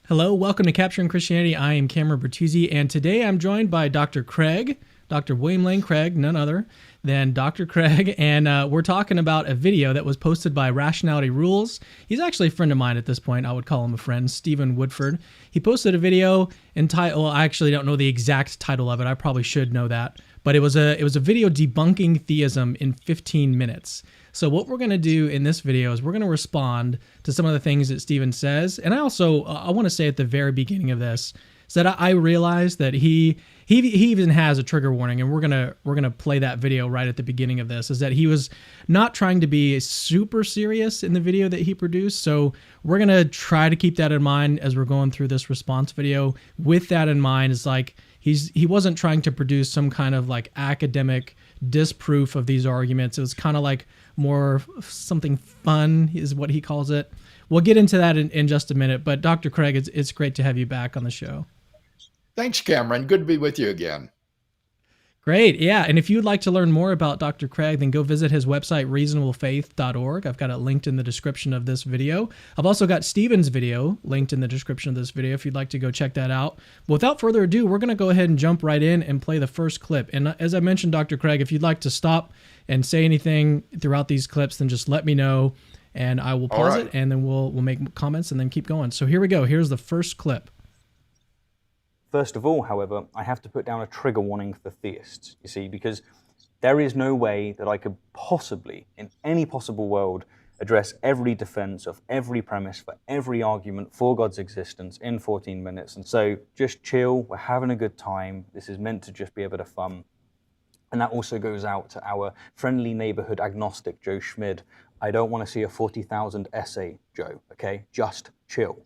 Hello, welcome to Capturing Christianity. I am Cameron Bertuzzi, and today I'm joined by Dr. Craig, Dr. William Lane Craig, none other than Dr. Craig, and we're talking about a video that was posted by Rationality Rules. He's actually a friend of mine at this point. I would call him a friend, Stephen Woodford. He posted a video entitled, well, I actually don't know the exact title of it. I probably should know that, but it was a video debunking theism in 15 minutes. So what we're going to do in this video is we're going to respond to some of the things that Stephen says. And I also, I want to say at the very beginning of this, is that I realized that he even has a trigger warning, and we're gonna play that video right at the beginning of this, is that he was not trying to be super serious in the video that he produced. So we're going to try to keep that in mind as we're going through this response video. With that in mind, is like he wasn't trying to produce some kind of like academic disproof of these arguments. It was kind of like more something fun is what he calls it. We'll get into that in just a minute, but Dr. Craig, it's great to have you back on the show. Thanks, Cameron. Good to be with you again. Great. Yeah. And if you'd like to learn more about Dr. Craig, then go visit his website, reasonablefaith.org. I've got it linked in the description of this video. I've also got Stephen's video linked in the description of this video if you'd like to go check that out. But without further ado, we're going to go ahead and jump right in and play the first clip. And as I mentioned, Dr. Craig, if you'd like to stop and say anything throughout these clips, then just let me know and I will pause it, and then we'll make comments and then keep going. So here we go. Here's the first clip. First of all, however, I have to put down a trigger warning for theists, you see, because there is no way that I could possibly, in any possible world, address every defense of every premise for every argument for God's existence in 14 minutes. And so just chill, we're having a good time. This is meant to just be a bit of fun. And that also goes out to our friendly neighborhood agnostic, Joe Schmid. I don't want to see a 40,000 essay, Joe, okay? Just chill.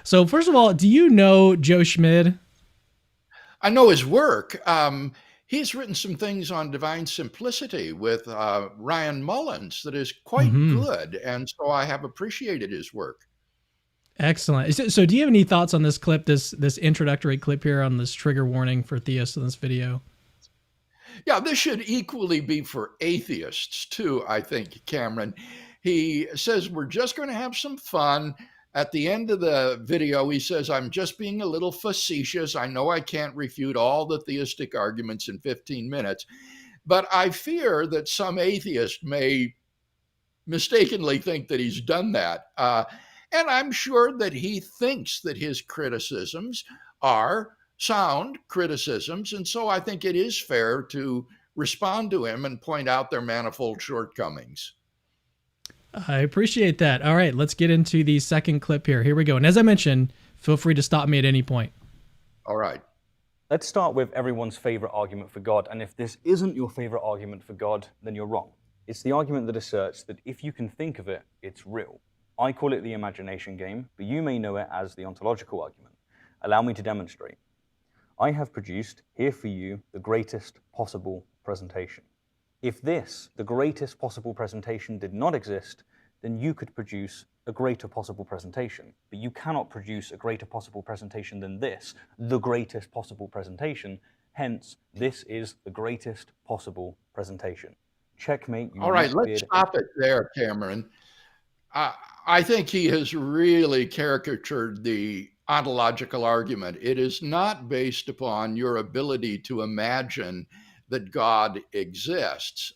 So first of all, do you know Joe Schmid? I know his work. He's written some things on divine simplicity with Ryan Mullins that is quite good, and so I have appreciated his work. Excellent. So do you have any thoughts on this clip, this introductory clip here on this trigger warning for theists in this video? Yeah, this should equally be for atheists too, I think, Cameron. He says we're just going to have some fun. At the end of the video, he says, I'm just being a little facetious. I know I can't refute all the theistic arguments in 15 minutes, but I fear that some atheist may mistakenly think that he's done that. And I'm sure that he thinks that his criticisms are sound criticisms. And so I think it is fair to respond to him and point out their manifold shortcomings. I appreciate that. All right, let's get into the second clip here. Here we go. And as I mentioned, feel free to stop me at any point. All right. Let's start with everyone's favorite argument for God. And if this isn't your favorite argument for God, then you're wrong. It's the argument that asserts that if you can think of it, it's real. I call it the imagination game, but you may know it as the ontological argument. Allow me to demonstrate. I have produced here for you the greatest possible presentation. If this, the greatest possible presentation, did not exist, then you could produce a greater possible presentation. But you cannot produce a greater possible presentation than this, the greatest possible presentation. Hence, this is the greatest possible presentation. Checkmate. All right, let's stop it there, Cameron. I think he has really caricatured the ontological argument. It is not based upon your ability to imagine that God exists.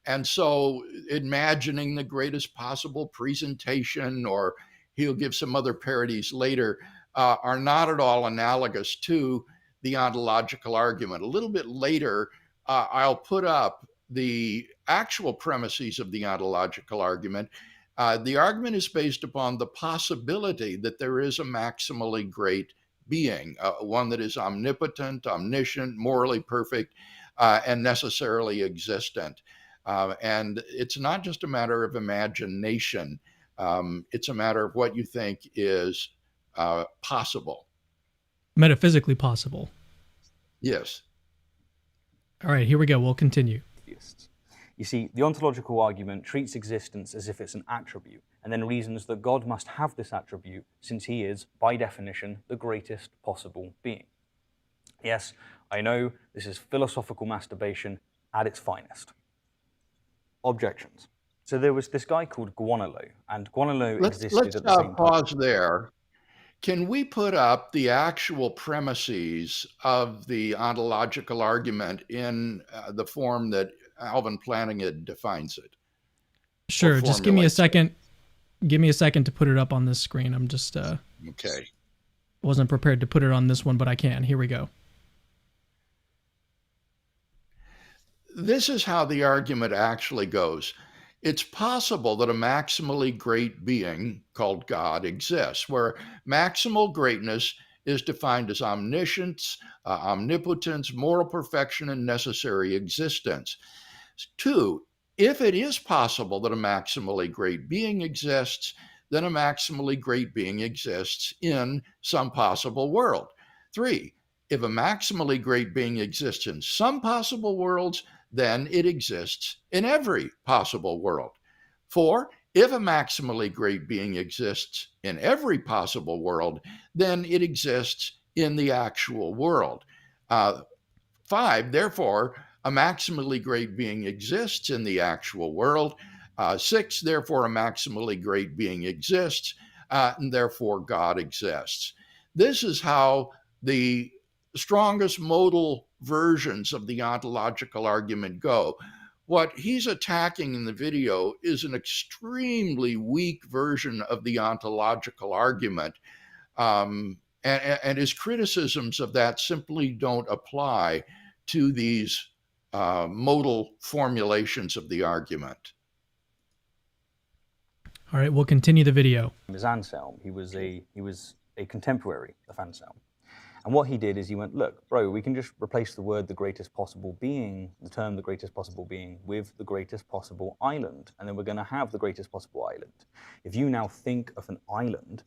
And so imagining the greatest possible presentation, or he'll give some other parodies later, are not at all analogous to the ontological argument. A little bit later, I'll put up the actual premises of the ontological argument. The argument is based upon the possibility that there is a maximally great being, one that is omnipotent, omniscient, morally perfect, and necessarily existent. And it's not just a matter of imagination. It's a matter of what you think is possible. Metaphysically possible. Yes. All right, here we go. We'll continue. You see, the ontological argument treats existence as if it's an attribute, and then reasons that God must have this attribute since he is, by definition, the greatest possible being. Yes, I know this is philosophical masturbation at its finest. Objections. So there was this guy called Guanilo, and Guanilo Let's existed at the same time. pause there. Can we put up the actual premises of the ontological argument in the form that Alvin Plantinga defines it? Sure. Just give me a second. Give me a second to put it up on this screen. I'm just okay. Wasn't prepared to put it on this one, but I can. Here we go. This is how the argument actually goes. It's possible that a maximally great being called God exists, where maximal greatness is defined as omniscience, omnipotence, moral perfection, and necessary existence. 2, if it is possible that a maximally great being exists, then a maximally great being exists in some possible world. 3, if a maximally great being exists in some possible worlds, then it exists in every possible world. 4, if a maximally great being exists in every possible world, then it exists in the actual world. 5, therefore, a maximally great being exists in the actual world. 6, therefore, a maximally great being exists, and therefore God exists. This is how the strongest modal versions of the ontological argument go. What he's attacking in the video is an extremely weak version of the ontological argument, and his criticisms of that simply don't apply to these modal formulations of the argument. All right, we'll continue the video. He was Anselm. He was a contemporary of Anselm. And what he did is he went, look, bro, we can just replace the word the greatest possible being, the term the greatest possible being, with the greatest possible island. And then we're going to have the greatest possible island. If you now think of an island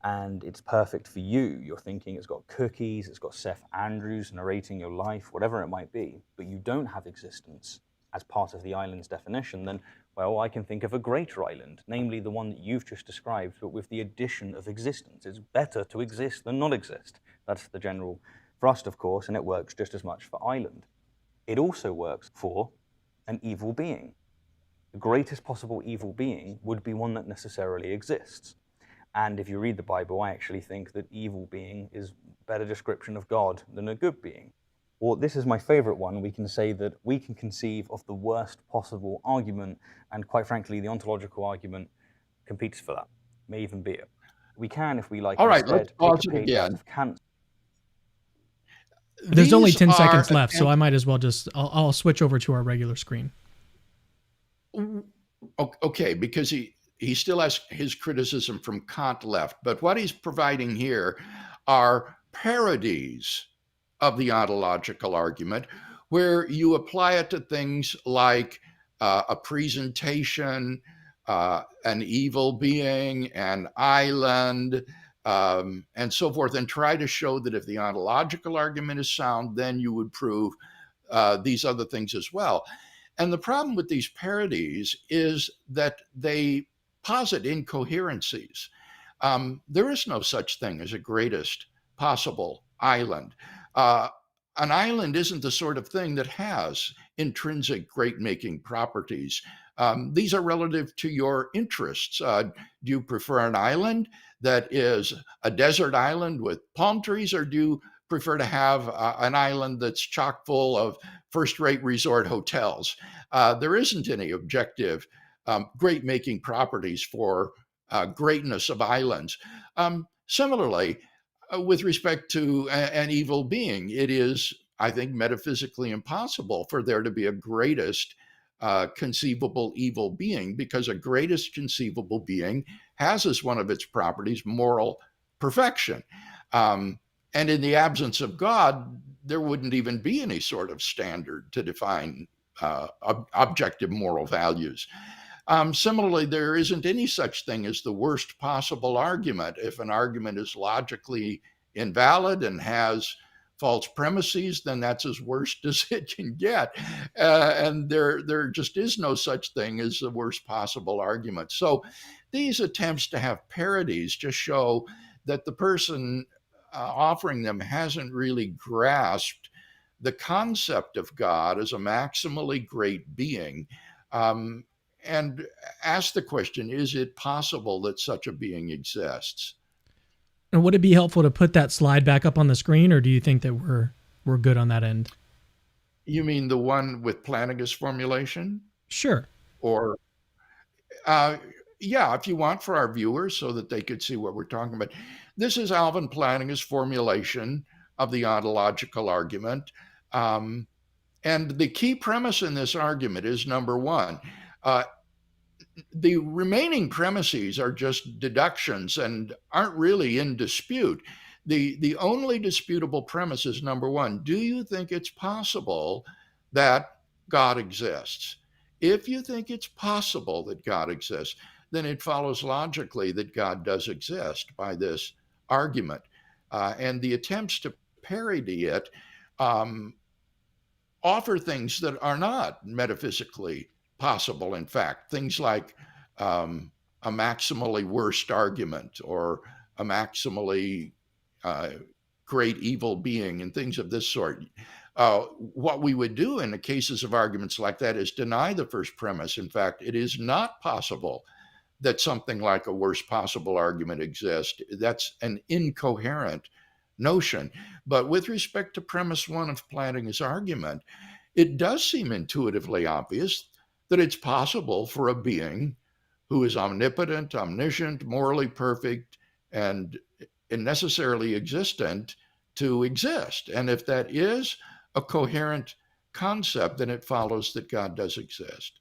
and it's perfect for you, you're thinking it's got cookies, it's got Seth Andrews narrating your life, whatever it might be, but you don't have existence as part of the island's definition, then, well, I can think of a greater island, namely the one that you've just described, but with the addition of existence. It's better to exist than not exist. That's the general thrust, of course, and it works just as much for island. It also works for an evil being. The greatest possible evil being would be one that necessarily exists. And if you read the Bible, I actually think that evil being is a better description of God than a good being. Or this is my favorite one. We can say that we can conceive of the worst possible argument, and quite frankly, the ontological argument competes for that. May even be it. We can, if we like. All right, let's pause it again. There's only 10 seconds left, so I might as well just, I'll switch over to our regular screen. Okay, because he still has his criticism from Kant left, but what he's providing here are parodies of the ontological argument, where you apply it to things like a presentation, an evil being, an island, and so forth, and try to show that if the ontological argument is sound, then you would prove these other things as well. And the problem with these parodies is that they posit incoherencies. There is no such thing as a greatest possible island. An island isn't the sort of thing that has intrinsic great-making properties. These are relative to your interests. Do you prefer an island that is a desert island with palm trees, or do you prefer to have an island that's chock full of first-rate resort hotels? There isn't any objective great-making properties for greatness of islands. Similarly, with respect to an evil being, it is, I think, metaphysically impossible for there to be a greatest conceivable evil being, because a greatest conceivable being has as one of its properties moral perfection. And in the absence of God, there wouldn't even be any sort of standard to define objective moral values. Similarly, there isn't any such thing as the worst possible argument. If an argument is logically invalid and has false premises, then that's as worst as it can get. And there just is no such thing as the worst possible argument. So these attempts to have parodies just show that the person offering them hasn't really grasped the concept of God as a maximally great being. and ask the question, is it possible that such a being exists? And would it be helpful to put that slide back up on the screen, or do you think that we're good on that end? You mean the one with Plantinga's formulation? Sure. Or, yeah, if you want, for our viewers so that they could see what we're talking about. This is Alvin Plantinga's formulation of the ontological argument. And the key premise in this argument is, number one, the remaining premises are just deductions and aren't really in dispute. The only disputable premise is, number one, do you think it's possible that God exists? If you think it's possible that God exists, then it follows logically that God does exist by this argument. And the attempts to parody it offer things that are not metaphysically possible. In fact, things like a maximally worst argument or a maximally great evil being and things of this sort. What we would do in the cases of arguments like that is deny the first premise. In fact, it is not possible that something like a worst possible argument exists. That's an incoherent notion. But with respect to premise one of Plantinga's argument, it does seem intuitively obvious that it's possible for a being who is omnipotent, omniscient, morally perfect, and necessarily existent to exist. And if that is a coherent concept, then it follows that God does exist.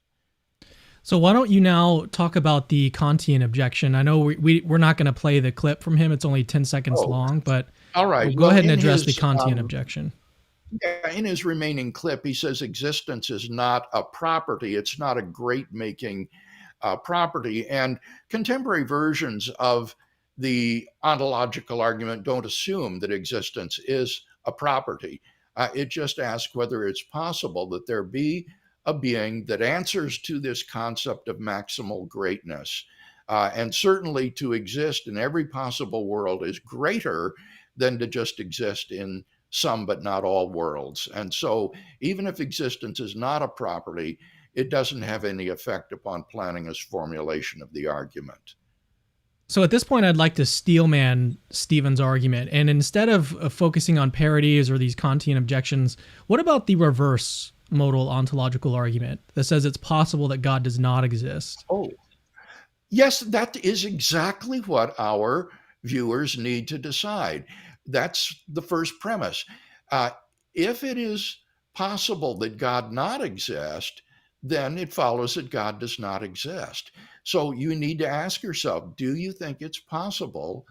So why don't you now talk about the Kantian objection? I know we're not going to play the clip from him. It's only 10 seconds long, but all right. We'll go ahead and address the Kantian objection. Yeah, in his remaining clip, he says existence is not a property. It's not a great-making property. And contemporary versions of the ontological argument don't assume that existence is a property. It just asks whether it's possible that there be a being that answers to this concept of maximal greatness. And certainly to exist in every possible world is greater than to just exist in some but not all worlds. And so even if existence is not a property, it doesn't have any effect upon Plantinga's formulation of the argument. So at this point, I'd like to steelman Stephen's argument. And instead of focusing on parodies or these Kantian objections, what about the reverse modal ontological argument that says it's possible that God does not exist? Oh, yes, that is exactly what our viewers need to decide. That's the first premise. If it is possible that God not exist, then it follows that God does not exist. So you need to ask yourself, do you think it's possible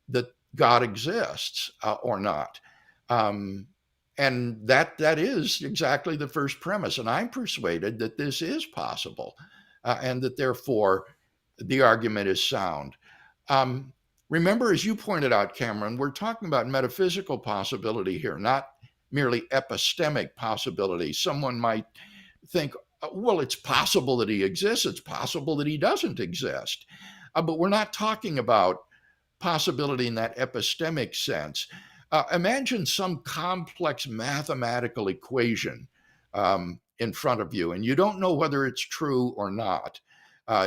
that God exists or not? And that is exactly the first premise. And I'm persuaded that this is possible and that therefore the argument is sound. Remember, as you pointed out, Cameron, we're talking about metaphysical possibility here, not merely epistemic possibility. Someone might think, well, it's possible that he exists. It's possible that he doesn't exist. But we're not talking about possibility in that epistemic sense. Imagine some complex mathematical equation in front of you, and you don't know whether it's true or not.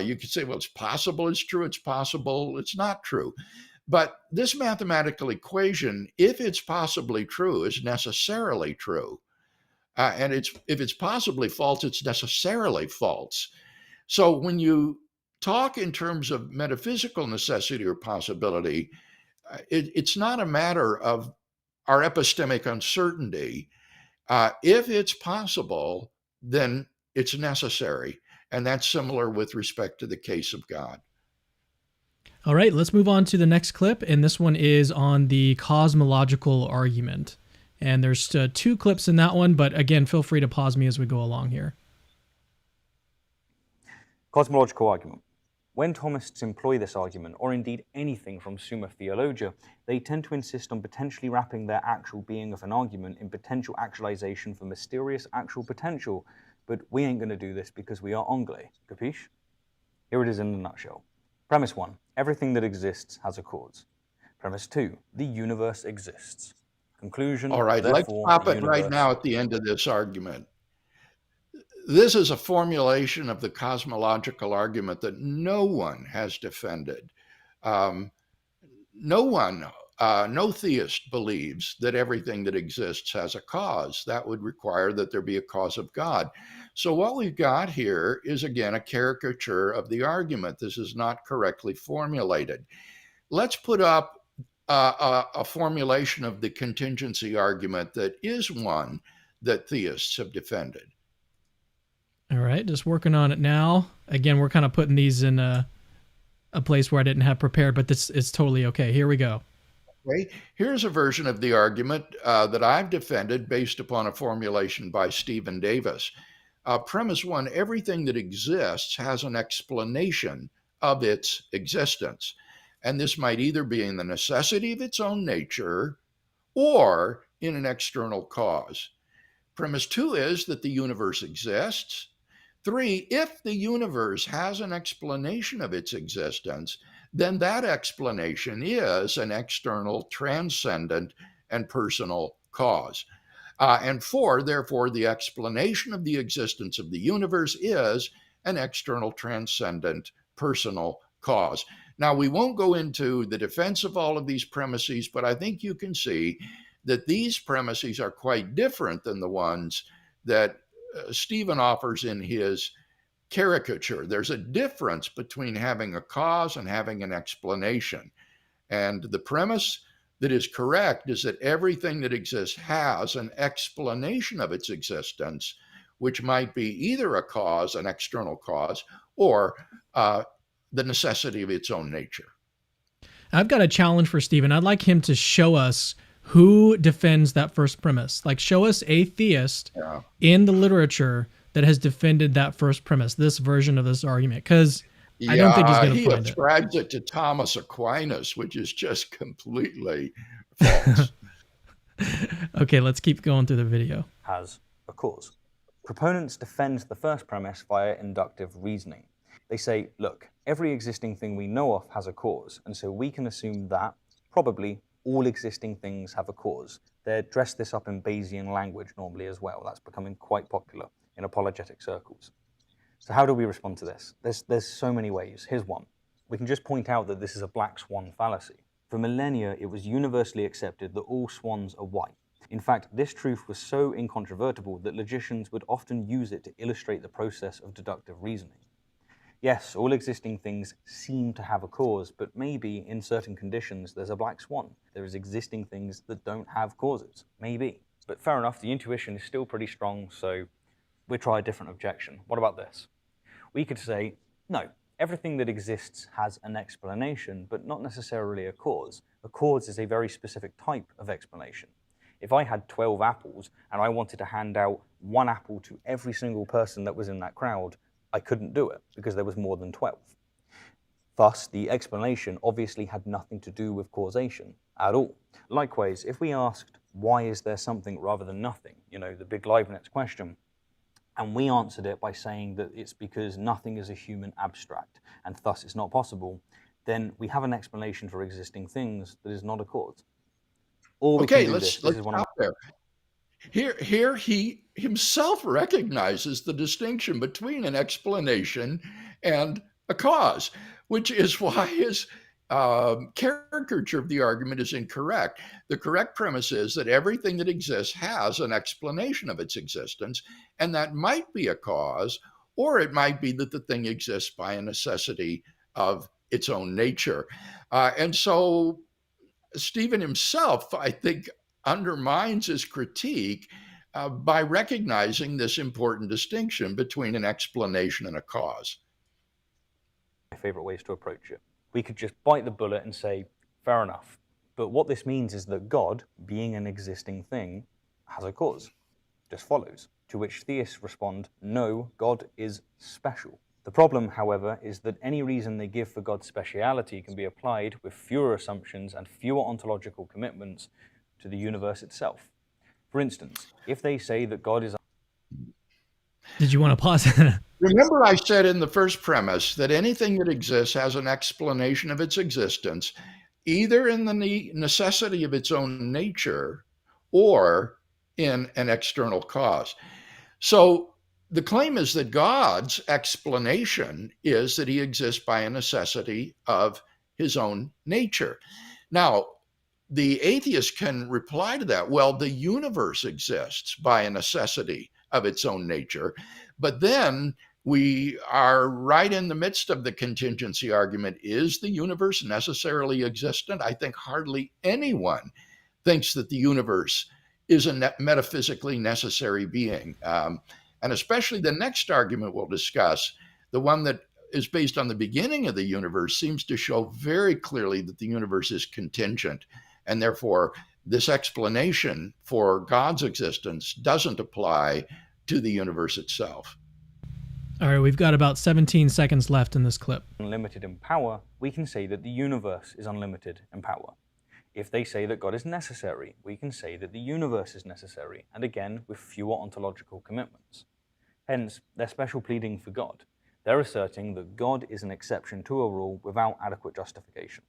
You could say, well, it's possible it's true, it's possible it's not true. But this mathematical equation, if it's possibly true, is necessarily true. And if it's possibly false, it's necessarily false. So when you talk in terms of metaphysical necessity or possibility, it's not a matter of our epistemic uncertainty. If it's possible, then it's necessary. And that's similar with respect to the case of God. All right, let's move on to the next clip. And this one is on the cosmological argument. And there's two clips in that one, but again, feel free to pause me as we go along here. Cosmological argument. When Thomists employ this argument, or indeed anything from Summa Theologia, they tend to insist on potentially wrapping their actual being of an argument in potential actualization for mysterious actual potential, but we ain't going to do this because we are Anglais. Capiche? Here it is in a nutshell. Premise 1. Everything that exists has a cause. Premise 2. The universe exists. Conclusion. All right, let's stop it right now at the end of this argument. This is a formulation of the cosmological argument that no one has defended. No theist believes that everything that exists has a cause. That would require that there be a cause of God. So what we've got here is, again, a caricature of the argument. This is not correctly formulated. Let's put up a formulation of the contingency argument that is one that theists have defended. All right, just working on it now. Again, we're kind of putting these in a place where I didn't have prepared, but this is totally okay. Here we go. Okay. Here's a version of the argument that I've defended based upon a formulation by Stephen Davis. Premise one, everything that exists has an explanation of its existence. And this might either be in the necessity of its own nature or in an external cause. Premise two is that the universe exists. Three, if the universe has an explanation of its existence, then that explanation is an external, transcendent, and personal cause. And four, therefore, the explanation of the existence of the universe is an external, transcendent, personal cause. Now, we won't go into the defense of all of these premises, but I think you can see that these premises are quite different than the ones that Stephen offers in his caricature. There's a difference between having a cause and having an explanation. And the premise that is correct is that everything that exists has an explanation of its existence, which might be either a cause, an external cause, or the necessity of its own nature. I've got a challenge for Stephen. I'd like him to show us who defends that first premise. Like, show us a theist in the literature that has defended that first premise, this version of this argument, because I don't think he's going to find it. He ascribes it to Thomas Aquinas, which is just completely false. Okay, let's keep going through the video. Has a cause. Proponents defend the first premise via inductive reasoning. They say, look, every existing thing we know of has a cause, and so we can assume that, probably, all existing things have a cause. They dress this up in Bayesian language normally as well. That's becoming quite popular in apologetic circles. So how do we respond to this? There's so many ways. Here's one. We can just point out that this is a black swan fallacy. For millennia, it was universally accepted that all swans are white. In fact, this truth was so incontrovertible that logicians would often use it to illustrate the process of deductive reasoning. Yes, all existing things seem to have a cause, but maybe in certain conditions there's a black swan. There is existing things that don't have causes. Maybe. But fair enough, the intuition is still pretty strong, so we'll try a different objection. What about this? We could say, no, everything that exists has an explanation, but not necessarily a cause. A cause is a very specific type of explanation. If I had 12 apples and I wanted to hand out one apple to every single person that was in that crowd, I couldn't do it because there was more than 12. Thus, the explanation obviously had nothing to do with causation at all. Likewise, if we asked, why is there something rather than nothing, the big Leibniz question, and we answered it by saying that it's because nothing is a human abstract, and thus it's not possible, then we have an explanation for existing things that is not a cause. Let's stop there. Here he himself recognizes the distinction between an explanation and a cause, which is why his caricature of the argument is incorrect. The correct premise is that everything that exists has an explanation of its existence, and that might be a cause, or it might be that the thing exists by a necessity of its own nature. And so Stephen himself, I think, undermines his critique by recognizing this important distinction between an explanation and a cause. My favorite ways to approach it. We could just bite the bullet and say, fair enough. But what this means is that God, being an existing thing, has a cause. Just follows. To which theists respond, no, God is special. The problem, however, is that any reason they give for God's speciality can be applied with fewer assumptions and fewer ontological commitments to the universe itself. For instance, if they say that God is... Did you want to pause? Remember I said in the first premise that anything that exists has an explanation of its existence, either in the necessity of its own nature or in an external cause. So the claim is that God's explanation is that he exists by a necessity of his own nature. Now, the atheist can reply to that, well, the universe exists by a necessity of its own nature. But then we are right in the midst of the contingency argument. Is the universe necessarily existent? I think hardly anyone thinks that the universe is a metaphysically necessary being. And especially the next argument we'll discuss, the one that is based on the beginning of the universe, seems to show very clearly that the universe is contingent. And therefore, this explanation for God's existence doesn't apply to the universe itself. All right, we've got about 17 seconds left in this clip. Unlimited in power, we can say that the universe is unlimited in power. If they say that God is necessary, we can say that the universe is necessary, and again, with fewer ontological commitments. Hence, their special pleading for God. They're asserting that God is an exception to a rule without adequate justification.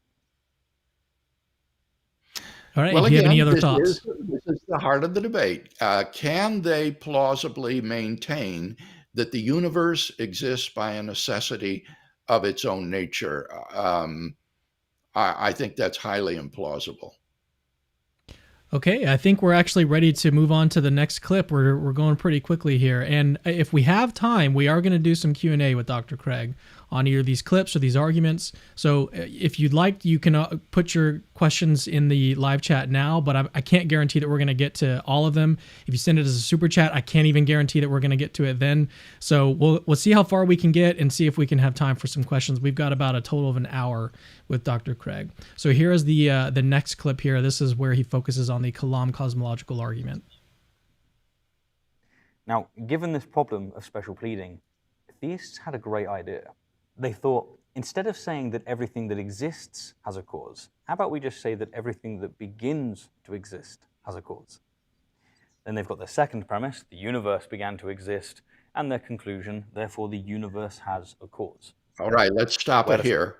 All right, well, do you again, have any other thoughts? This is the heart of the debate. Can they plausibly maintain that the universe exists by a necessity of its own nature? I think that's highly implausible. Okay, I think we're actually ready to move on to the next clip. We're going pretty quickly here, and if we have time, we are going to do some Q&A with Dr. Craig on either these clips or these arguments. So if you'd like, you can put your questions in the live chat now, but I can't guarantee that we're going to get to all of them. If you send it as a super chat, I can't even guarantee that we're going to get to it then. So we'll see how far we can get and see if we can have time for some questions. We've got about a total of an hour with Dr. Craig. So here is the next clip here. This is where he focuses on the Kalam cosmological argument. Now, given this problem of special pleading, theists had a great idea. They thought, instead of saying that everything that exists has a cause, how about we just say that everything that begins to exist has a cause? Then they've got their second premise, the universe began to exist, and their conclusion, therefore the universe has a cause. All right, let's stop it here.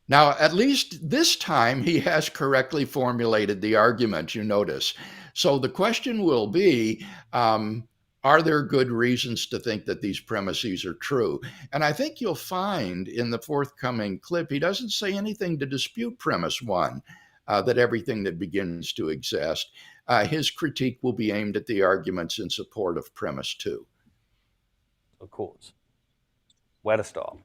Now, at least this time, he has correctly formulated the argument, you notice. So the question will be, are there good reasons to think that these premises are true? And I think you'll find in the forthcoming clip, he doesn't say anything to dispute premise one, that everything that begins to exist. His critique will be aimed at the arguments in support of premise two. Of course. Where to start?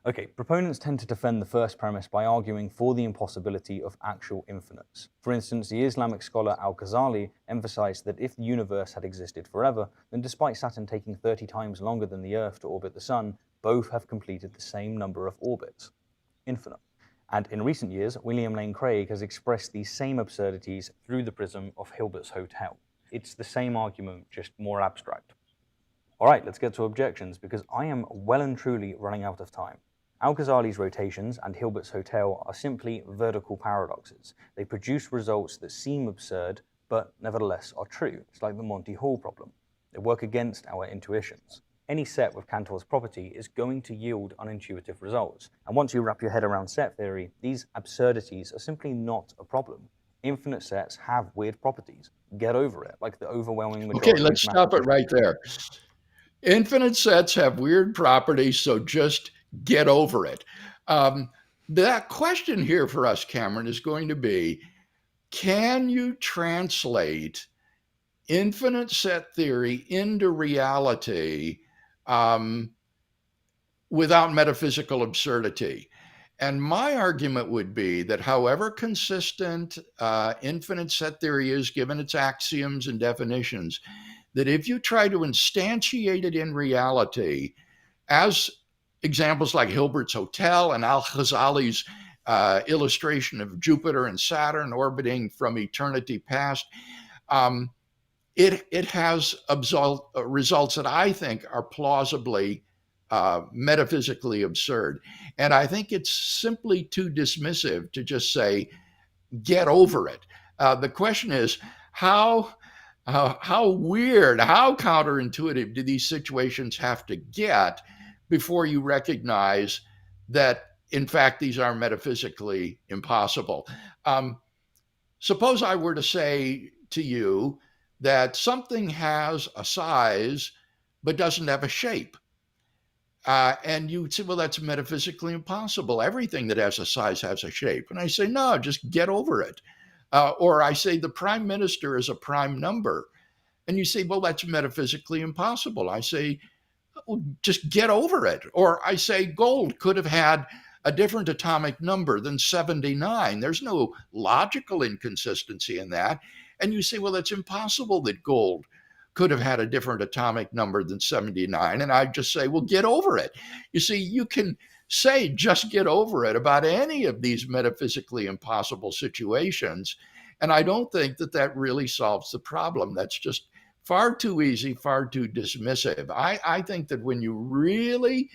Okay, proponents tend to defend the first premise by arguing for the impossibility of actual infinites. For instance, the Islamic scholar Al-Ghazali emphasized that if the universe had existed forever, then despite Saturn taking 30 times longer than the Earth to orbit the Sun, both have completed the same number of orbits. Infinite. And in recent years, William Lane Craig has expressed these same absurdities through the prism of Hilbert's Hotel. It's the same argument, just more abstract. All right, let's get to objections, because I am well and truly running out of time. Al-Ghazali's rotations and Hilbert's Hotel are simply vertical paradoxes. They produce results that seem absurd, but nevertheless are true. It's like the Monty Hall problem. They work against our intuitions. Any set with Cantor's property is going to yield unintuitive results. And once you wrap your head around set theory, these absurdities are simply not a problem. Infinite sets have weird properties. Get over it, like the overwhelming majority. Okay, let's stop it right there. Infinite sets have weird properties, so just get over it. That question here for us, Cameron, is going to be, can you translate infinite set theory into reality without metaphysical absurdity? And my argument would be that however consistent infinite set theory is, given its axioms and definitions, that if you try to instantiate it in reality, as examples like Hilbert's Hotel and Al-Ghazali's illustration of Jupiter and Saturn orbiting from eternity past, it has results that I think are plausibly metaphysically absurd. And I think it's simply too dismissive to just say, get over it. The question is, how weird, how counterintuitive do these situations have to get before you recognize that, in fact, these are metaphysically impossible? Suppose I were to say to you that something has a size but doesn't have a shape. And you say, well, that's metaphysically impossible. Everything that has a size has a shape. And I say, no, just get over it. Or I say the prime minister is a prime number. And you say, well, that's metaphysically impossible. I say, well, just get over it. Or I say gold could have had a different atomic number than 79. There's no logical inconsistency in that. And you say, well, it's impossible that gold could have had a different atomic number than 79. And I just say, well, get over it. You see, you can say, just get over it about any of these metaphysically impossible situations. And I don't think that that really solves the problem. That's just far too easy, far too dismissive. I think that when you really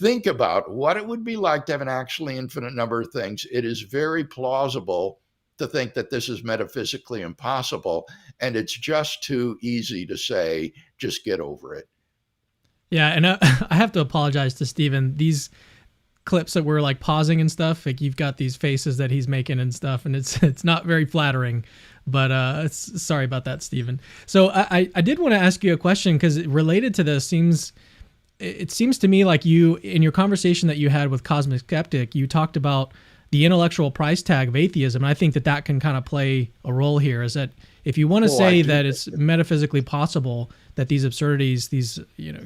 think about what it would be like to have an actually infinite number of things, it is very plausible to think that this is metaphysically impossible. And it's just too easy to say, just get over it. Yeah, and I have to apologize to Stephen. These clips that we're like pausing and stuff, like you've got these faces that he's making and stuff, and it's not very flattering. But sorry about that, Stephen. So I did want to ask you a question, because related to this, it seems to me like you, in your conversation that you had with Cosmic Skeptic, you talked about the intellectual price tag of atheism. And I think that can kind of play a role here, is that if you want to say that it's metaphysically possible that these absurdities,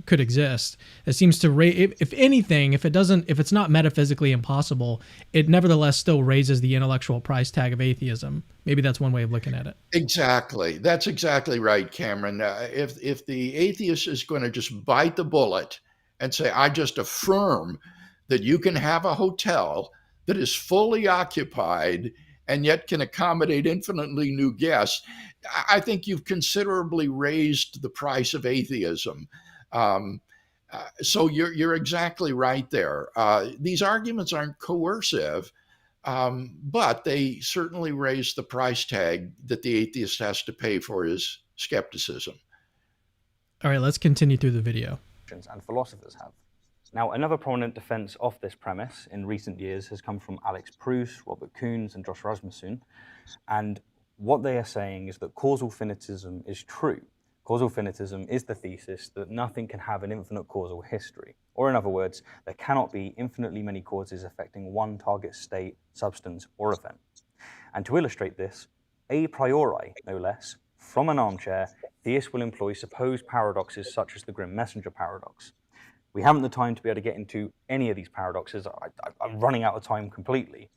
could exist, it seems to if anything, if it's not metaphysically impossible, it nevertheless still raises the intellectual price tag of atheism. Maybe that's one way of looking at it. Exactly. That's exactly right, Cameron. If the atheist is going to just bite the bullet and say, I just affirm that you can have a hotel that is fully occupied and yet can accommodate infinitely new guests, I think you've considerably raised the price of atheism. So you're exactly right there. These arguments aren't coercive, but they certainly raise the price tag that the atheist has to pay for his skepticism. All right, let's continue through the video. And philosophers have. Now, another prominent defense of this premise in recent years has come from Alex Proust, Robert Koons, and Josh Rasmussen. And what they are saying is that causal finitism is true. Causal finitism is the thesis that nothing can have an infinite causal history. Or in other words, there cannot be infinitely many causes affecting one target state, substance, or event. And to illustrate this, a priori, no less, from an armchair, theists will employ supposed paradoxes such as the grim messenger paradox. We haven't the time to be able to get into any of these paradoxes. I'm running out of time completely.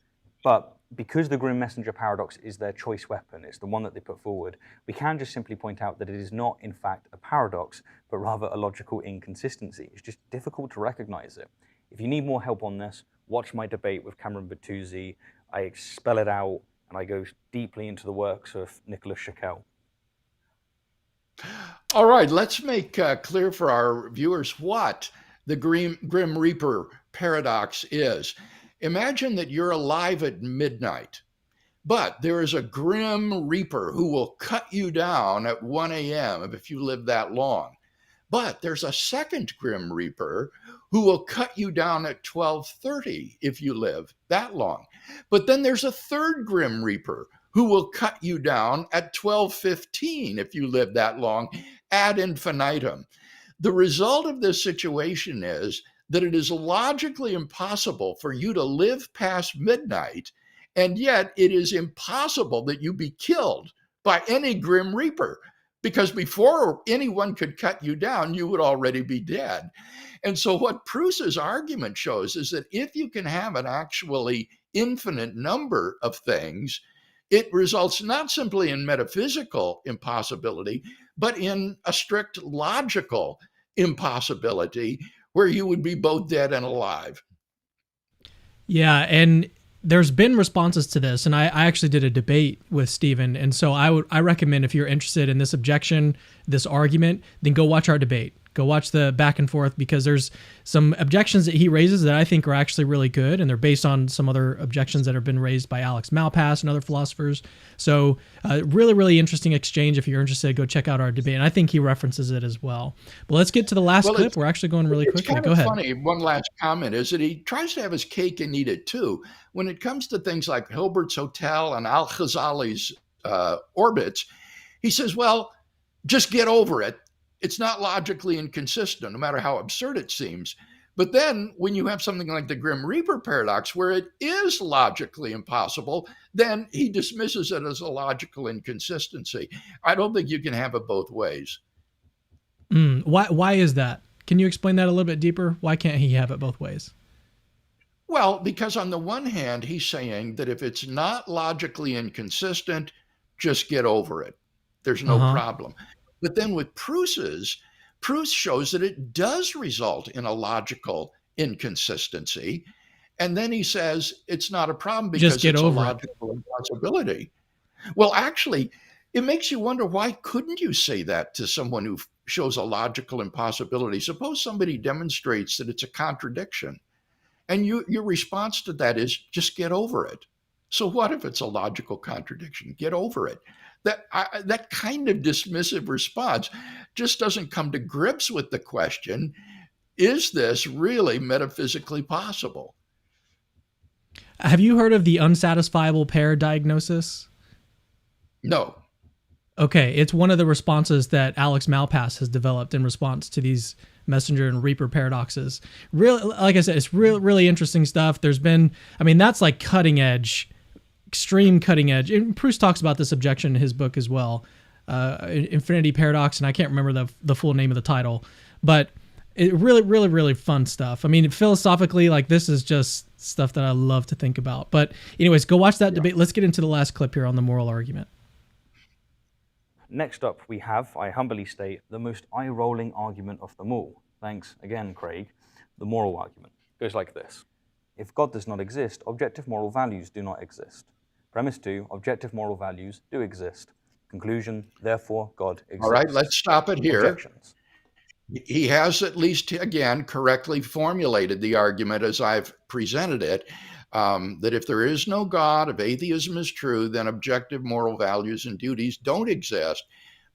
But because the grim messenger paradox is their choice weapon, it's the one that they put forward, we can just simply point out that it is not, in fact, a paradox, but rather a logical inconsistency. It's just difficult to recognize it. If you need more help on this, watch my debate with Cameron Bertuzzi. I spell it out, and I go deeply into the works of Nicholas Schickel. All right, let's make clear for our viewers what the Grim Reaper paradox is. Imagine that you're alive at midnight, but there is a Grim Reaper who will cut you down at 1 a.m. if you live that long. But there's a second Grim Reaper who will cut you down at 12:30 if you live that long. But then there's a third Grim Reaper who will cut you down at 12:15 if you live that long, ad infinitum. The result of this situation is that it is logically impossible for you to live past midnight, and yet it is impossible that you be killed by any Grim Reaper, because before anyone could cut you down, you would already be dead. And so what Proust's argument shows is that if you can have an actually infinite number of things, it results not simply in metaphysical impossibility, but in a strict logical impossibility where you would be both dead and alive. Yeah, and there's been responses to this, and I actually did a debate with Stephen, and so I recommend, if you're interested in this objection, this argument, then go watch our debate. Go watch the back and forth, because there's some objections that he raises that I think are actually really good, and they're based on some other objections that have been raised by Alex Malpass and other philosophers. So really, really interesting exchange. If you're interested, go check out our debate, and I think he references it as well. But let's get to the last clip. We're actually going really quickly. Kind go of ahead. Funny. One last comment is that he tries to have his cake and eat it too. When it comes to things like Hilbert's Hotel and Al-Ghazali's orbits, he says, well, Just get over it. It's not logically inconsistent, no matter how absurd it seems. But then when you have something like the Grim Reaper paradox, where it is logically impossible, then he dismisses it as a logical inconsistency. I don't think you can have it both ways. Why is that? Can you explain that a little bit deeper? Why can't he have it both ways? Well, because on the one hand, he's saying that if it's not logically inconsistent, just get over it. There's no problem. But then with Proust shows that it does result in a logical inconsistency. And then he says it's not a problem because it's a logical impossibility. Well, actually, it makes you wonder, why couldn't you say that to someone who shows a logical impossibility? Suppose somebody demonstrates that it's a contradiction, and your response to that is just get over it. So what if it's a logical contradiction? Get over it. That kind of dismissive response just doesn't come to grips with the question, is this really metaphysically possible? Have you heard of the unsatisfiable pair diagnosis? No. Okay, it's one of the responses that Alex Malpass has developed in response to these Messenger and Reaper paradoxes. Really, like I said, it's really interesting stuff. There's been, that's like cutting edge, extreme cutting edge. And Proust talks about this objection in his book as well, Infinity Paradox, and I can't remember the full name of the title, but it really fun stuff. Philosophically, like, this is just stuff that I love to think about. But anyways, go watch that debate. Let's get into the last clip here on the moral argument. Next up, we have, I humbly state, the most eye-rolling argument of them all. Thanks again, Craig. The moral argument goes like this. If God does not exist, objective moral values do not exist. Premise 2, objective moral values do exist. Conclusion, therefore, God exists. All right, let's stop it here. Objections. He has at least, again, correctly formulated the argument as I've presented it, that if there is no God, if atheism is true, then objective moral values and duties don't exist.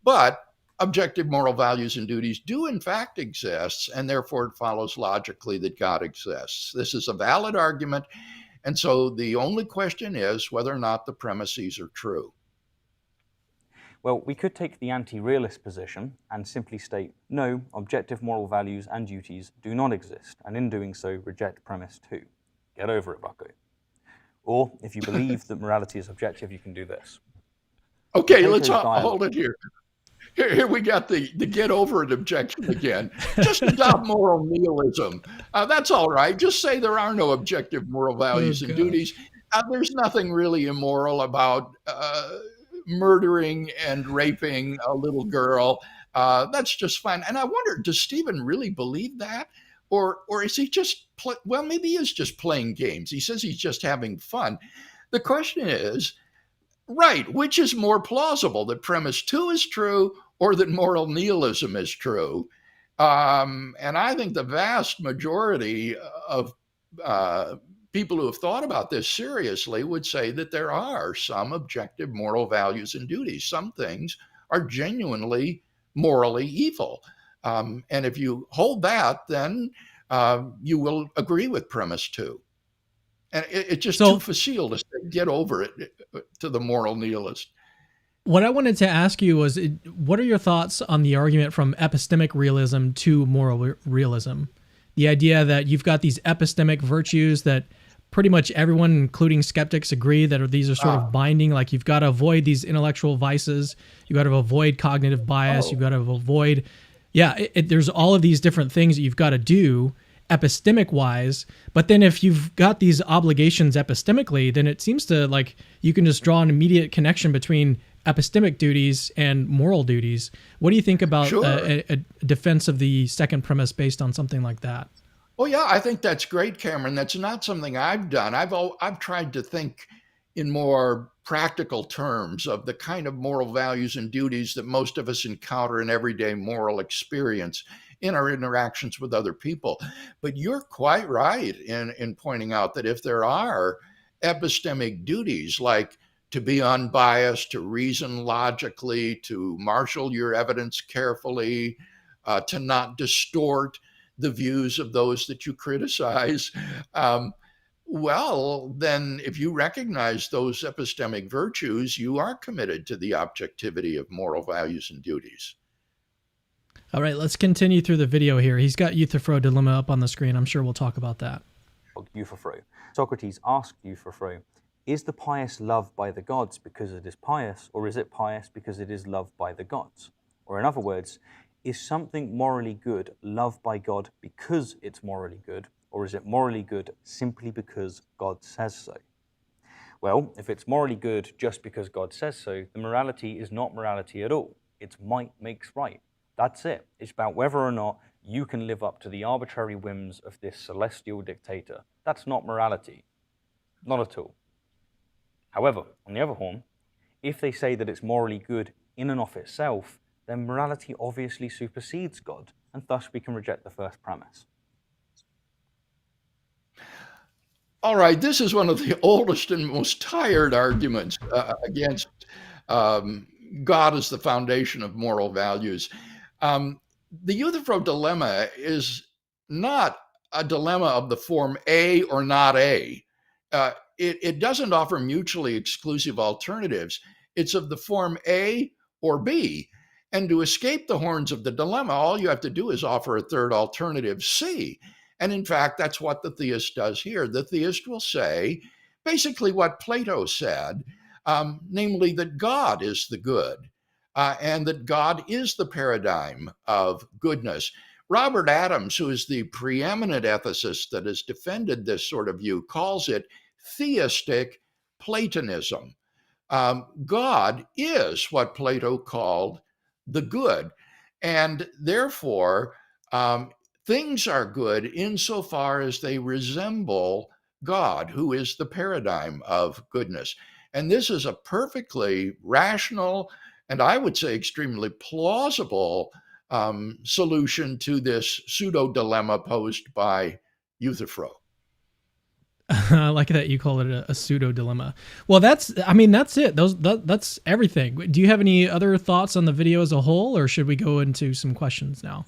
But objective moral values and duties do in fact exist, and therefore it follows logically that God exists. This is a valid argument, and so the only question is whether or not the premises are true. Well, we could take the anti-realist position and simply state, no, objective moral values and duties do not exist, and in doing so, reject premise 2. Get over it, bucko. Or, if you believe that morality is objective, you can do this. Okay, let's hold it here. Here we got the get over it objection again. Just adopt moral nihilism. That's all right. Just say there are no objective moral values and duties. There's nothing really immoral about murdering and raping a little girl. That's just fine. And I wonder, does Stephen really believe that? Or is he just, maybe he is just playing games. He says he's just having fun. The question is, right, which is more plausible, that premise 2 is true or that moral nihilism is true? And I think the vast majority of people who have thought about this seriously would say that there are some objective moral values and duties. Some things are genuinely morally evil. And if you hold that, then you will agree with premise 2. And it's just too facile to say, get over it, to the moral nihilist. What I wanted to ask you was, what are your thoughts on the argument from epistemic realism to moral realism? The idea that you've got these epistemic virtues that pretty much everyone, including skeptics, agree that these are sort of binding. Like, you've got to avoid these intellectual vices. You've got to avoid cognitive bias. You've got to avoid, there's all of these different things that you've got to do epistemic wise. But then if you've got these obligations epistemically, then it seems to, like, you can just draw an immediate connection between epistemic duties and moral duties. What do you think about a defense of the second premise based on something like that? Oh yeah, I think that's great, Cameron. That's not something I've done. I've tried to think in more practical terms of the kind of moral values and duties that most of us encounter in everyday moral experience in our interactions with other people. But you're quite right in pointing out that if there are epistemic duties, like to be unbiased, to reason logically, to marshal your evidence carefully, to not distort the views of those that you criticize, Well, then if you recognize those epistemic virtues, you are committed to the objectivity of moral values and duties. All right, let's continue through the video here. He's got Euthyphro Dilemma up on the screen. I'm sure we'll talk about that. Euthyphro. Socrates asked Euthyphro, is the pious loved by the gods because it is pious, or is it pious because it is loved by the gods? Or in other words, is something morally good loved by God because it's morally good, or is it morally good simply because God says so? Well, if it's morally good just because God says so, then morality is not morality at all. It's might makes right. That's it. It's about whether or not you can live up to the arbitrary whims of this celestial dictator. That's not morality. Not at all. However, on the other hand, if they say that it's morally good in and of itself, then morality obviously supersedes God, and thus we can reject the first premise. All right, this is one of the oldest and most tired arguments against God as the foundation of moral values. The Euthyphro Dilemma is not a dilemma of the form A or not A. It doesn't offer mutually exclusive alternatives. It's of the form A or B. And to escape the horns of the dilemma, all you have to do is offer a third alternative, C. And in fact, that's what the theist does here. The theist will say basically what Plato said, namely that God is the good, and that God is the paradigm of goodness. Robert Adams, who is the preeminent ethicist that has defended this sort of view, calls it theistic Platonism. God is what Plato called the good, and therefore things are good insofar as they resemble God, who is the paradigm of goodness. And this is a perfectly rational and I would say extremely plausible solution to this pseudo dilemma posed by Euthyphro. I like that you call it a pseudo dilemma. Well, that's it. That's everything. Do you have any other thoughts on the video as a whole, or should we go into some questions now?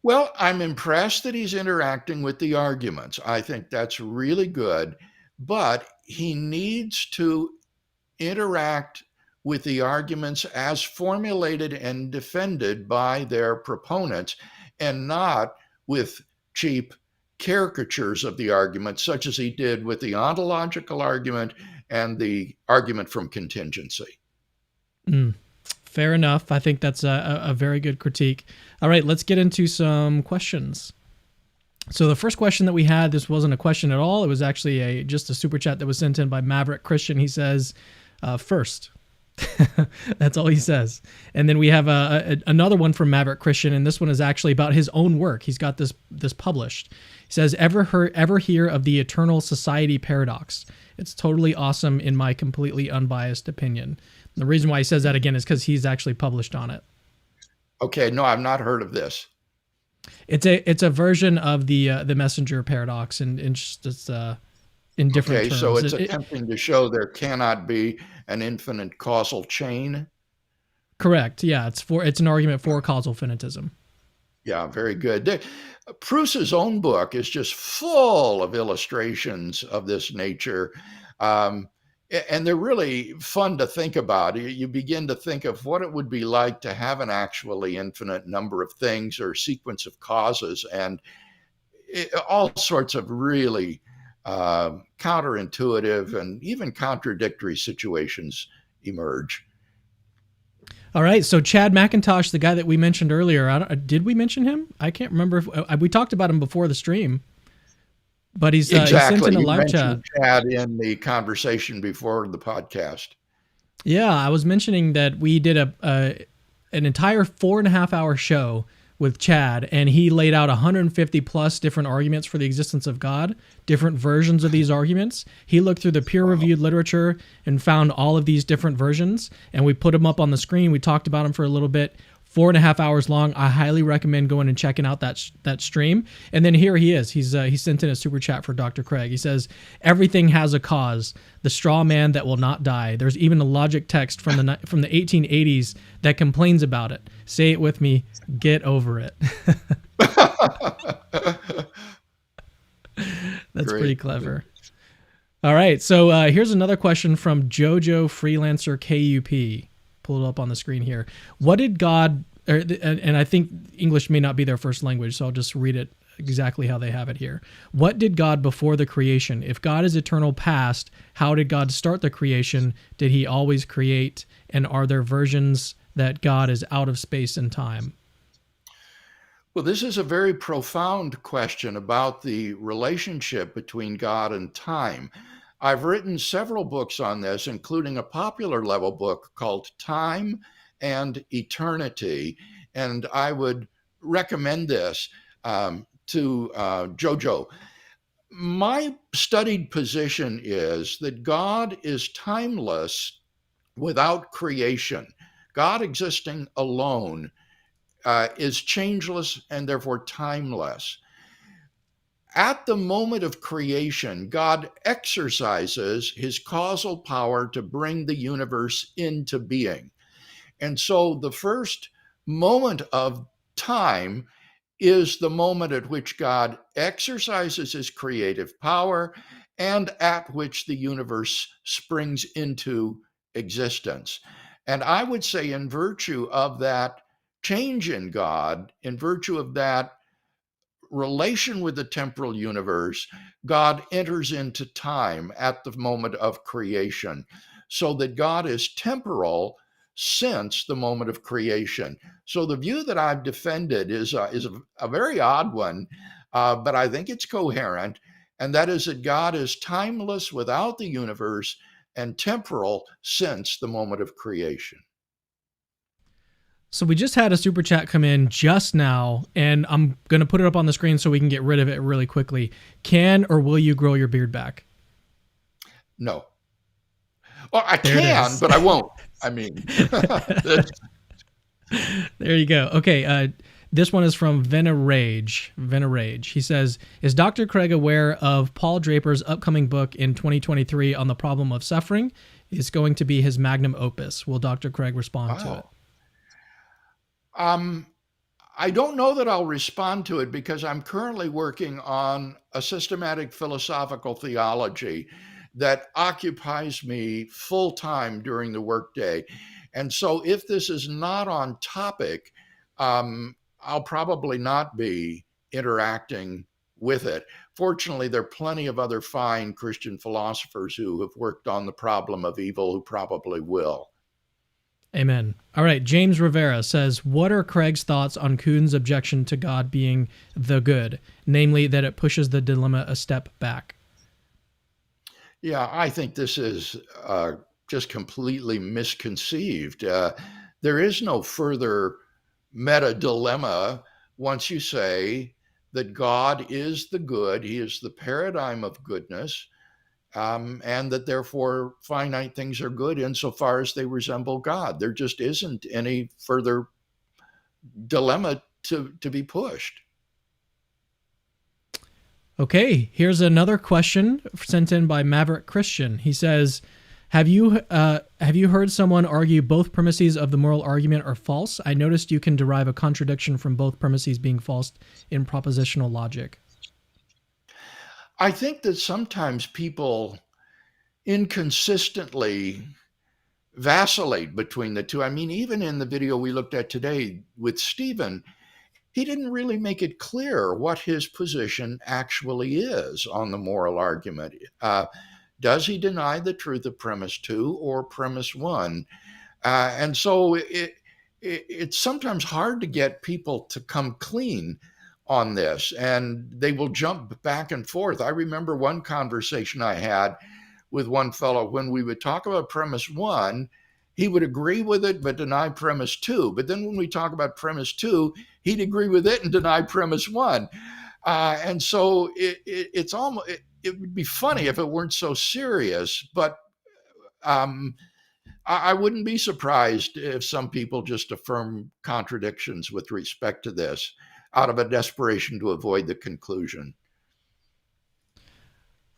Well, I'm impressed that he's interacting with the arguments. I think that's really good, but he needs to interact with the arguments as formulated and defended by their proponents, and not with cheap caricatures of the argument, such as he did with the ontological argument and the argument from contingency. Fair enough. I think that's a very good critique. All right, let's get into some questions. So the first question that we had, this wasn't a question at all. It was actually just a super chat that was sent in by Maverick Christian. He says, first. That's all he says. And then we have another one from Maverick Christian, and this one is actually about his own work. He's got this published. He says, ever hear of the eternal society paradox? It's totally awesome in my completely unbiased opinion. And the reason why he says that again is because he's actually published on it. Okay, no, I've not heard of this. It's a version of the messenger paradox, and it's in different terms. So it's attempting to show there cannot be an infinite causal chain. Correct. Yeah, it's an argument for causal finitism. Yeah, very good. Proust's own book is just full of illustrations of this nature. And they're really fun to think about. You begin to think of what it would be like to have an actually infinite number of things or sequence of causes, and all sorts of really counterintuitive and even contradictory situations emerge. All right, so Chad Mcintosh, the guy that we mentioned earlier, did we mention him? I can't remember if we talked about him before the stream, but he's exactly. He sent in a you live chat. Chad in the conversation before the podcast. Yeah, I was mentioning that we did an entire 4.5 hour show with Chad, and he laid out 150 plus different arguments for the existence of God, different versions of these arguments. He looked through the peer-reviewed literature and found all of these different versions, and we put them up on the screen. We talked about them for a little bit. 4.5 hours long. I highly recommend going and checking out that stream. And then here he is. He sent in a super chat for Dr. Craig. He says, everything has a cause. The straw man that will not die. There's even a logic text from the 1880s that complains about it. Say it with me. Get over it. That's Great. pretty clever. All right. So here's another question from Jojo Freelancer KUP. Pull it up on the screen here. What did God, and I think English may not be their first language, so I'll just read it exactly how they have it here. What did God before the creation? If God is eternal past, how did God start the creation? Did he always create? And are there versions that God is out of space and time? Well, this is a very profound question about the relationship between God and time. I've written several books on this, including a popular level book called Time and Eternity. And I would recommend this to Jojo. My studied position is that God is timeless without creation. God existing alone is changeless and therefore timeless. At the moment of creation, God exercises his causal power to bring the universe into being. And so the first moment of time is the moment at which God exercises his creative power and at which the universe springs into existence. And I would say, in virtue of that change in God, in virtue of that relation with the temporal universe, God enters into time at the moment of creation, so that God is temporal since the moment of creation. So the view that I've defended is a very odd one, but I think it's coherent, and that is that God is timeless without the universe and temporal since the moment of creation. So we just had a super chat come in just now, and I'm going to put it up on the screen so we can get rid of it really quickly. Can or will you grow your beard back? No. Well, I can, but I won't. I mean, there you go. Okay. This one is from Venerage. He says, is Dr. Craig aware of Paul Draper's upcoming book in 2023 on the problem of suffering? It's going to be his magnum opus. Will Dr. Craig respond to it? I don't know that I'll respond to it because I'm currently working on a systematic philosophical theology that occupies me full time during the workday. And so if this is not on topic, I'll probably not be interacting with it. Fortunately, there are plenty of other fine Christian philosophers who have worked on the problem of evil who probably will. Amen. All right. James Rivera says, what are Craig's thoughts on Kuhn's objection to God being the good, namely that it pushes the dilemma a step back? Yeah, I think this is just completely misconceived. There is no further meta dilemma once you say that God is the good, he is the paradigm of goodness, and that therefore finite things are good insofar as they resemble God. There just isn't any further dilemma to be pushed. Okay, here's another question sent in by Maverick Christian. He says, have you heard someone argue both premises of the moral argument are false? I noticed you can derive a contradiction from both premises being false in propositional logic. I think that sometimes people inconsistently vacillate between the two. I mean, even in the video we looked at today with Stephen, he didn't really make it clear what his position actually is on the moral argument. Does he deny the truth of premise 2 or premise 1? And so it's sometimes hard to get people to come clean on this, and they will jump back and forth. I remember one conversation I had with one fellow when we would talk about premise 1, he would agree with it but deny premise 2. But then when we talk about premise 2, he'd agree with it and deny premise 1. And so it's almost, it would be funny if it weren't so serious, but I wouldn't be surprised if some people just affirm contradictions with respect to this out of a desperation to avoid the conclusion.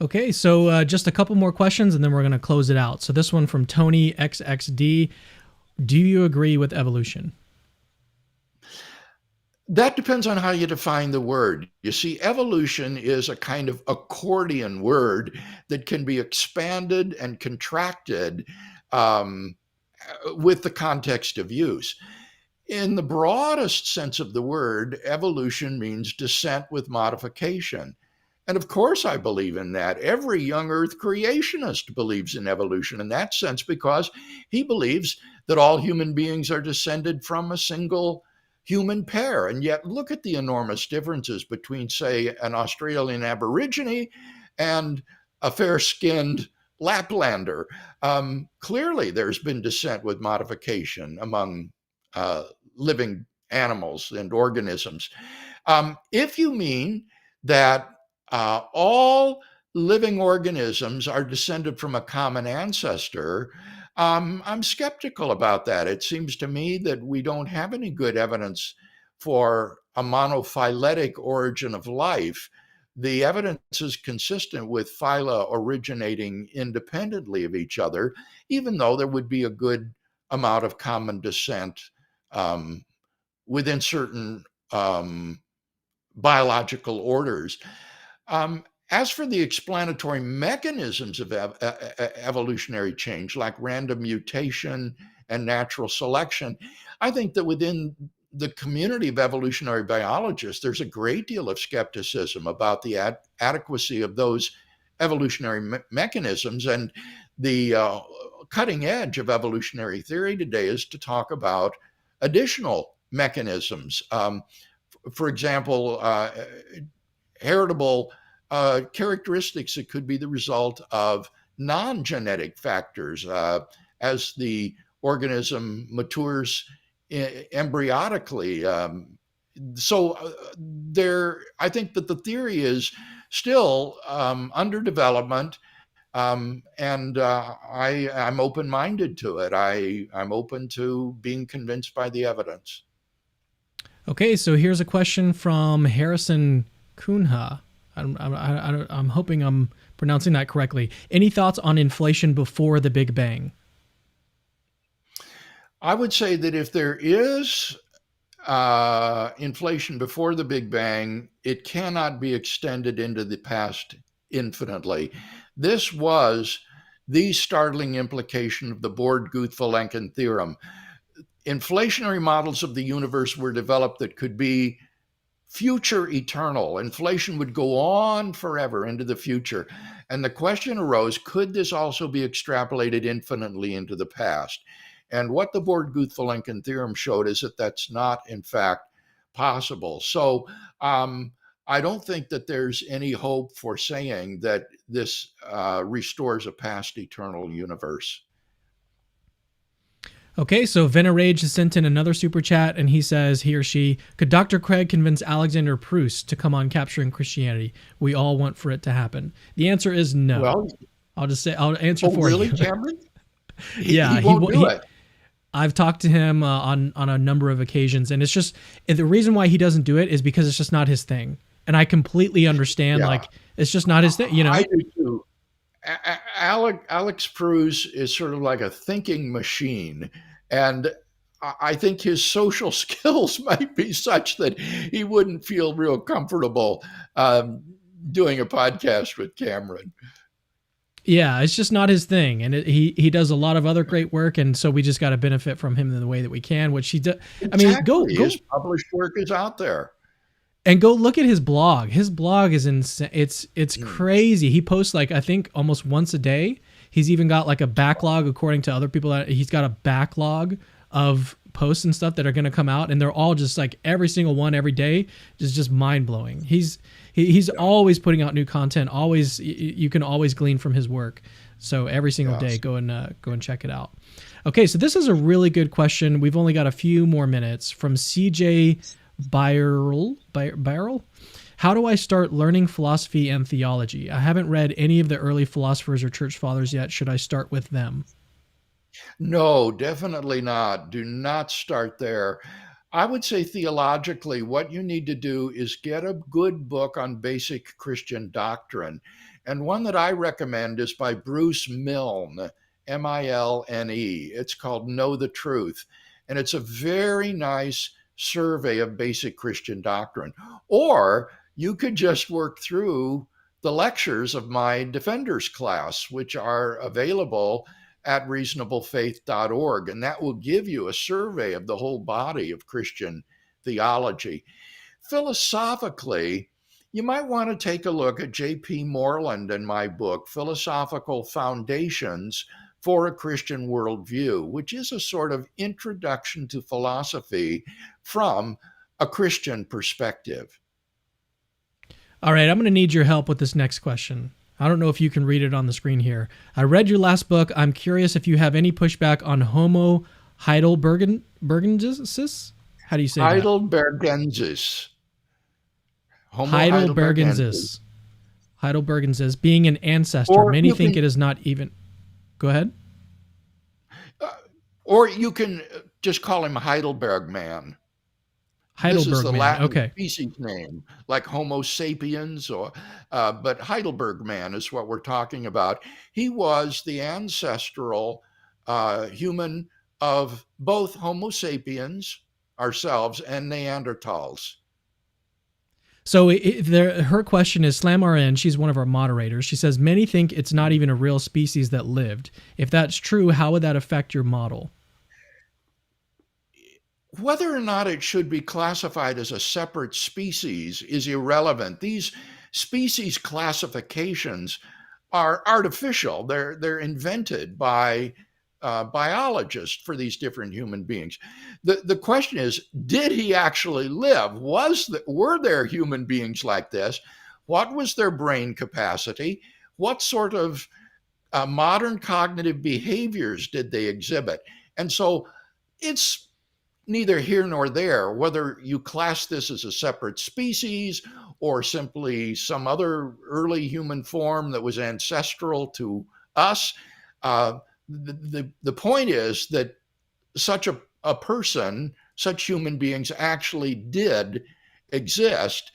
Okay, so just a couple more questions and then we're going to close it out. So this one from Tony XXD. Do you agree with evolution? That depends on how you define the word. You see, evolution is a kind of accordion word that can be expanded and contracted um, with the context of use. In the broadest sense of the word, evolution means descent with modification. And of course, I believe in that. Every young earth creationist believes in evolution in that sense because he believes that all human beings are descended from a single human pair. And yet, look at the enormous differences between, say, an Australian Aborigine and a fair skinned Laplander. Clearly, there's been descent with modification among living animals and organisms. If you mean that all living organisms are descended from a common ancestor, I'm skeptical about that. It seems to me that we don't have any good evidence for a monophyletic origin of life. The evidence is consistent with phyla originating independently of each other, even though there would be a good amount of common descent within certain biological orders. As for the explanatory mechanisms of evolutionary change, like random mutation and natural selection, I think that within the community of evolutionary biologists, there's a great deal of skepticism about the adequacy of those evolutionary mechanisms. And the cutting edge of evolutionary theory today is to talk about additional mechanisms. For example, heritable characteristics that could be the result of non-genetic factors as the organism matures embryotically. I think that the theory is still under development, and I'm open-minded to it. I'm open to being convinced by the evidence. Okay, so here's a question from Harrison Kunha. I'm hoping I'm pronouncing that correctly. Any thoughts on inflation before the Big Bang? I would say that if there is inflation before the Big Bang, it cannot be extended into the past infinitely. This was the startling implication of the Borde-Guth-Vilenkin theorem. Inflationary models of the universe were developed that could be future eternal. Inflation would go on forever into the future. And the question arose, could this also be extrapolated infinitely into the past? And what the Borde-Guth-Vilenkin theorem showed is that that's not, in fact, possible. So I don't think that there's any hope for saying that this restores a past eternal universe. Okay, so Venerage has sent in another super chat, and he says, he or she, could Dr. Craig convince Alexander Proust to come on Capturing Christianity? We all want for it to happen. The answer is no. Well, I'll answer for really, you. Cameron? Yeah, he won't do it. I've talked to him on a number of occasions, and it's just the reason why he doesn't do it is because it's just not his thing. And I completely understand, like, it's just not his thing, you know? I do too. Alex Proust is sort of like a thinking machine. And I think his social skills might be such that he wouldn't feel real comfortable doing a podcast with Cameron. Yeah, it's just not his thing, and he does a lot of other great work, and so we just got to benefit from him in the way that we can, which he does. Exactly. I mean, go his published work is out there, and go look at his blog. His blog is insane. It's crazy. He posts like I think almost once a day. He's even got like a backlog, according to other people. He's got a backlog of posts and stuff that are going to come out, and they're all just like every single one every day is just mind blowing. He's always putting out new content. Always, you can always glean from his work. So every single day, go and check it out. Okay, so this is a really good question. We've only got a few more minutes from CJ Byral. How do I start learning philosophy and theology? I haven't read any of the early philosophers or church fathers yet. Should I start with them? No, definitely not. Do not start there. I would say theologically, what you need to do is get a good book on basic Christian doctrine. And one that I recommend is by Bruce Milne, Milne. It's called Know the Truth. And it's a very nice survey of basic Christian doctrine. Or you could just work through the lectures of my Defenders class, which are available at reasonablefaith.org, and that will give you a survey of the whole body of Christian theology. Philosophically, you might want to take a look at J.P. Moreland and my book, Philosophical Foundations for a Christian Worldview, which is a sort of introduction to philosophy from a Christian perspective. All right, I'm going to need your help with this next question. I don't know if you can read it on the screen here. I read your last book. I'm curious if you have any pushback on Homo heidelbergensis? How do you say that? Heidelbergensis. Homo heidelbergensis. Heidelbergensis, being an ancestor. Many think it is not even... Go ahead. Or you can just call him Heidelberg man. Heidelberg this is the man. Latin Okay. species name, like Homo sapiens, but Heidelberg man is what we're talking about. He was the ancestral human of both Homo sapiens, ourselves, and Neanderthals. So her question is, Slam RN, she's one of our moderators. She says, many think it's not even a real species that lived. If that's true, how would that affect your model? Whether or not it should be classified as a separate species is irrelevant. These species classifications are artificial. They're invented by biologists for these different human beings. The question is, did he actually live? Were there human beings like this? What was their brain capacity? What sort of modern cognitive behaviors did they exhibit? And so it's neither here nor there whether you class this as a separate species or simply some other early human form that was ancestral to us. The point is that such a person, such human beings actually did exist.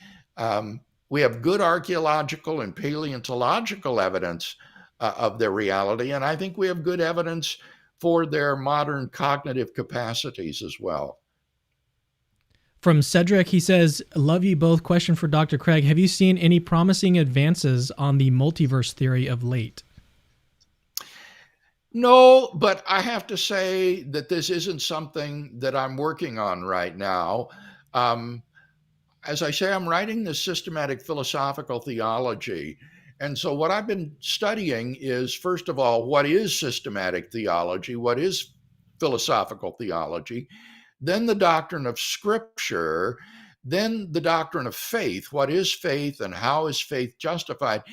We have good archaeological and paleontological evidence of their reality, and I think we have good evidence for their modern cognitive capacities as well. From Cedric, he says, love you both. Question for Dr. Craig. Have you seen any promising advances on the multiverse theory of late? No, but I have to say that this isn't something that I'm working on right now. As I say, I'm writing this systematic philosophical theology. And so what I've been studying is, first of all, what is systematic theology? What is philosophical theology? Then the doctrine of Scripture, then the doctrine of faith. What is faith and how is faith justified?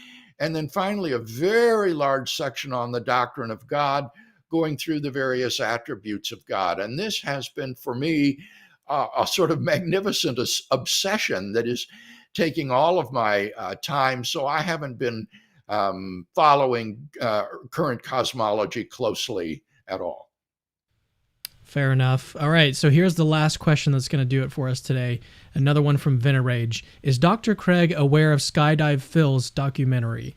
And then finally, a very large section on the doctrine of God, going through the various attributes of God. And this has been, for me, a sort of magnificent obsession that is taking all of my time. So I haven't been following current cosmology closely at all. Fair enough. All right, so here's the last question that's going to do it for us today. Another one from Venerage. Is Dr. Craig aware of Skydive Phil's documentary?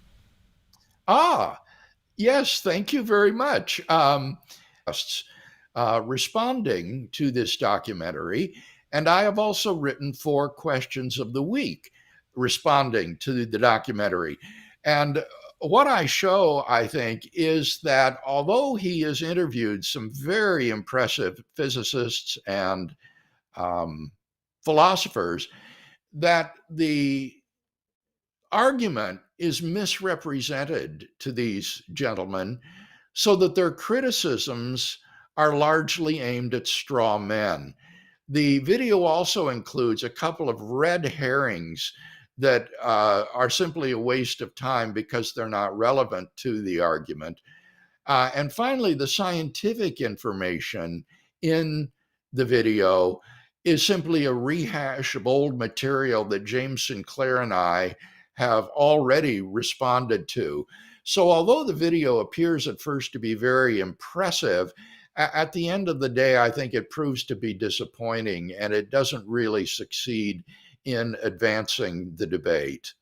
Yes, thank you very much. Responding to this documentary, and I have also written 4 questions of the week responding to the documentary. And what I show, I think, is that although he has interviewed some very impressive physicists and philosophers, that the argument is misrepresented to these gentlemen so that their criticisms are largely aimed at straw men. The video also includes a couple of red herrings that are simply a waste of time because they're not relevant to the argument. And finally, the scientific information in the video is simply a rehash of old material that James Sinclair and I have already responded to. So although the video appears at first to be very impressive, at the end of the day, I think it proves to be disappointing, and it doesn't really succeed in advancing the debate.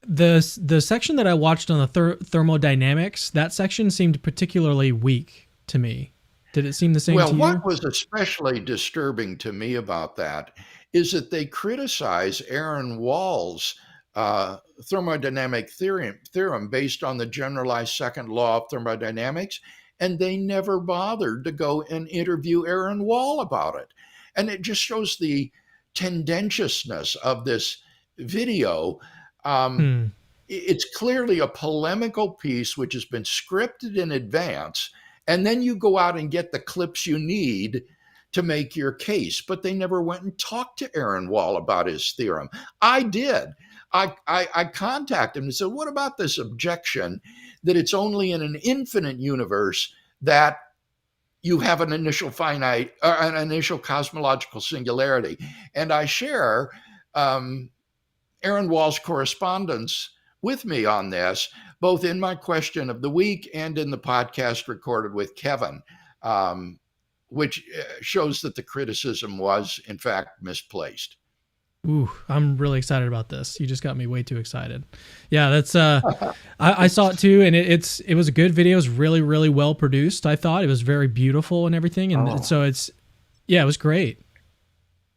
The section that I watched on the thermodynamics, that section seemed particularly weak to me. Did it seem the same to Well, you? what was especially disturbing to me about that is that they criticize Aaron Wall's thermodynamic theorem based on the generalized second law of thermodynamics, and they never bothered to go and interview Aaron Wall about it. And it just shows the tendentiousness of this video. It's clearly a polemical piece which has been scripted in advance, and then you go out and get the clips you need to make your case. But they never went and talked to Aaron Wall about his theorem. I did. I contacted him and said, what about this objection that it's only in an infinite universe that you have an initial finite, or an initial cosmological singularity? And I share Aaron Wall's correspondence with me on this, both in my question of the week and in the podcast recorded with Kevin, which shows that the criticism was, in fact, misplaced. Ooh, I'm really excited about this. You just got me way too excited. Yeah, that's I saw it too, and it was a good video. It was really, really well produced. I thought it was very beautiful and everything, and so it was great.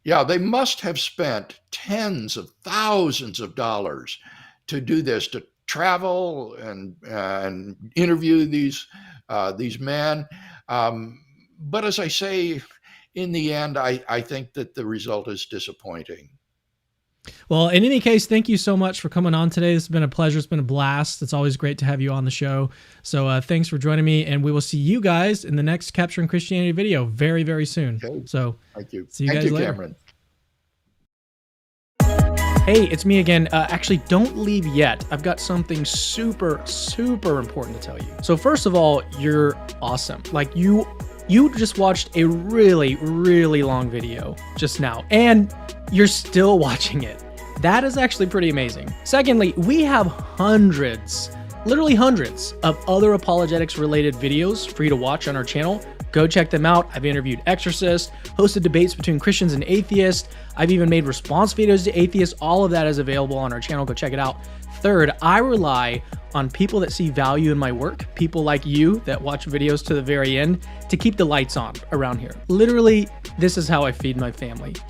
Yeah, they must have spent tens of thousands of dollars to do this, to travel and interview these men. But as I say, in the end, I think that the result is disappointing. Well, in any case, thank you so much for coming on today. This has been a pleasure. It's been a blast. It's always great to have you on the show. So thanks for joining me, and we will see you guys in the next Capturing Christianity video very, very soon. Okay. So thank you. See you guys later. Cameron. Hey, it's me again. Actually, don't leave yet. I've got something super, super important to tell you. So first of all, you're awesome. Like you just watched a really, really long video just now, and you're still watching it. That is actually pretty amazing. Secondly, we have hundreds, literally hundreds of other apologetics related videos for you to watch on our channel. Go check them out. I've interviewed exorcists, hosted debates between Christians and atheists. I've even made response videos to atheists. All of that is available on our channel. Go check it out. Third, I rely on people that see value in my work, people like you that watch videos to the very end, to keep the lights on around here. Literally, this is how I feed my family. So